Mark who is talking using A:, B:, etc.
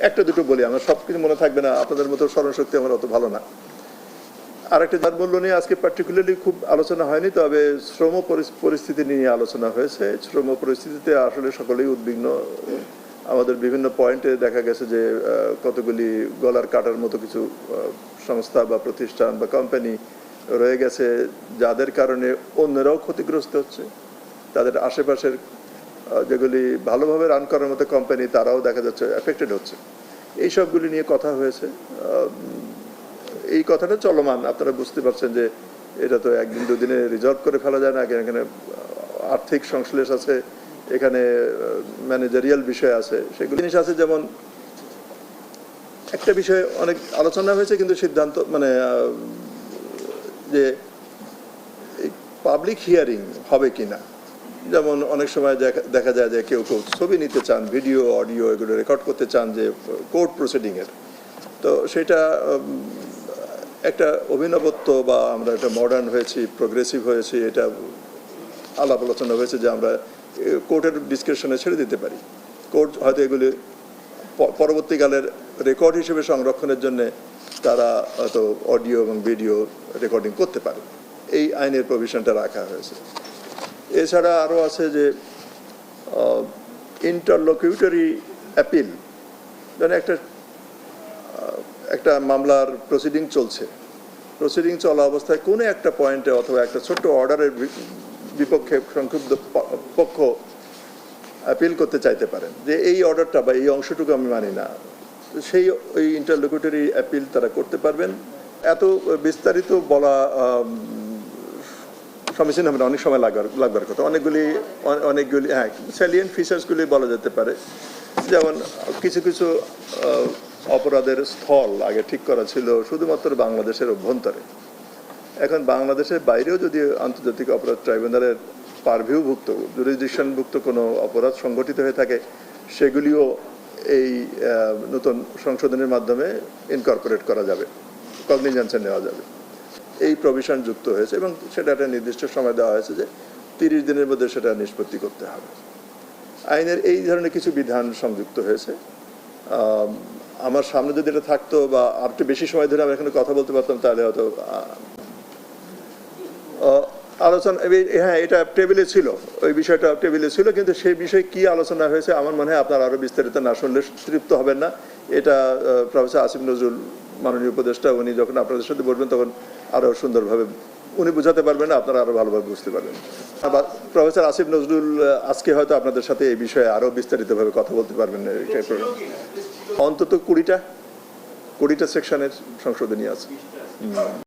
A: একটা দুটো বলি, আমার সব কিছু মনে থাকবে না, আপনাদের মতো স্মরণশক্তি আমার অত ভালো না। আরেকটা যার মূল্য নিয়ে আজকে পার্টিকুলারলি খুব আলোচনা হয়নি, তবে শ্রম পরিস্থিতি নিয়ে আলোচনা হয়েছে। শ্রম পরিস্থিতিতে আসলে সকলেই উদ্বিগ্ন। আমাদের বিভিন্ন পয়েন্টে দেখা গেছে যে কতগুলি গলার কাটার মতো কিছু সংস্থা বা প্রতিষ্ঠান বা কোম্পানি রয়ে গেছে, যাদের কারণে অন্যরাও ক্ষতিগ্রস্ত হচ্ছে। তাদের আশেপাশের যেগুলি ভালোভাবে রান করার মতো কোম্পানি, তারাও দেখা যাচ্ছে এফেক্টেড হচ্ছে। এই সবগুলি নিয়ে কথা হয়েছে। এই কথাটা চলমান, আপনারা বুঝতে পারছেন যে এটা তো একদিন দুদিনে রিজলভ করে ফেলা যায় না। এখানে আর্থিক সংশ্লেষ আছে, এখানে ম্যানেজারিয়াল বিষয় আছে, সেগুলো জিনিস আছে। যেমন একটা বিষয় অনেক আলোচনা হয়েছে, কিন্তু সিদ্ধান্ত মানে যে পাবলিক হিয়ারিং হবে কিনা। যেমন অনেক সময় দেখা যায় যে কেউ ছবি নিতে চান, ভিডিও অডিও এগুলো রেকর্ড করতে চান যে কোর্ট প্রসিডিংয়ের। তো সেটা একটা অভিনবত্ব বা আমরা একটা মডার্ন হয়েছি, প্রোগ্রেসিভ হয়েছি, এটা আলাপ আলোচনা হয়েছে যে আমরা কোর্টের ডিসক্রিপশনে ছেড়ে দিতে পারি। কোর্ট হয়তো এগুলি পরবর্তীকালের রেকর্ড হিসেবে সংরক্ষণের জন্য তারা হয়তো অডিও এবং ভিডিও রেকর্ডিং করতে পারে। এই আইনের প্রভিশনটা রাখা হয়েছে। এছাড়া আরও আছে যে ইন্টারলোকিউটরি অ্যাপিল। যেন একটা মামলার প্রসিডিং চলছে, প্রসিডিং চলা অবস্থায় কোনো একটা পয়েন্টে অথবা একটা ছোট্ট অর্ডারের বিপক্ষে সংক্ষুব্ধ পক্ষ অ্যাপিল করতে চাইতে পারেন যে এই অর্ডারটা বা এই অংশটুকু আমি মানি না। সেই ওই ইন্টারলোকিউটরি অ্যাপিল তারা করতে পারবেন। এত বিস্তারিত বলা সমীচীন হবে না, অনেক সময় লাগবার কথা। অনেকগুলি হ্যাঁ স্যালিয়েন্ট ফিচার্সগুলি বলা যেতে পারে। যেমন কিছু কিছু অপরাধের স্থল আগে ঠিক করা ছিল শুধুমাত্র বাংলাদেশের অভ্যন্তরে। এখন বাংলাদেশের বাইরেও যদি আন্তর্জাতিক অপরাধ ট্রাইব্যুনালের পারভিউভুক্ত জুরিসডিকশনভুক্ত কোনো অপরাধ সংগঠিত হয়ে থাকে, সেগুলিও এই নতুন সংশোধনের মাধ্যমে ইনকর্পোরেট করা যাবে, কগনিজেন্সে নেওয়া যাবে। এই প্রভিশন যুক্ত হয়েছে এবং সেটা একটা নির্দিষ্ট সময় দেওয়া হয়েছে যে 30 দিনের মধ্যে সেটা নিষ্পত্তি করতে হবে। আইনের এই ধরনের কিছু বিধান সংযুক্ত হয়েছে। আমার সামনে যদি এটা থাকতো বা আর একটু বেশি সময় ধরে আমি এখানে কথা বলতে পারতাম, তাহলে হয়তো আলোচনা, হ্যাঁ এটা টেবিলে ছিল, ওই বিষয়টা টেবিলে ছিল, কিন্তু সেই বিষয়ে কি আলোচনা হয়েছে আমার মনে হয় আপনারা আরও বিস্তারিত না শুনলে তৃপ্ত হবেন না। এটা প্রফেসর আসিফ নজরুল মাননীয় উপদেষ্টা, উনি যখন আপনাদের সাথে বলবেন তখন আরও সুন্দরভাবে উনি বুঝাতে পারবেন, আপনারা আরও ভালোভাবে বুঝতে পারবেন। প্রফেসর আসিফ নজরুল আজকে হয়তো আপনাদের সাথে এই বিষয়ে আরও বিস্তারিতভাবে কথা বলতে পারবেন। অন্তত 20টা সেকশনের সংশোধনী আছে।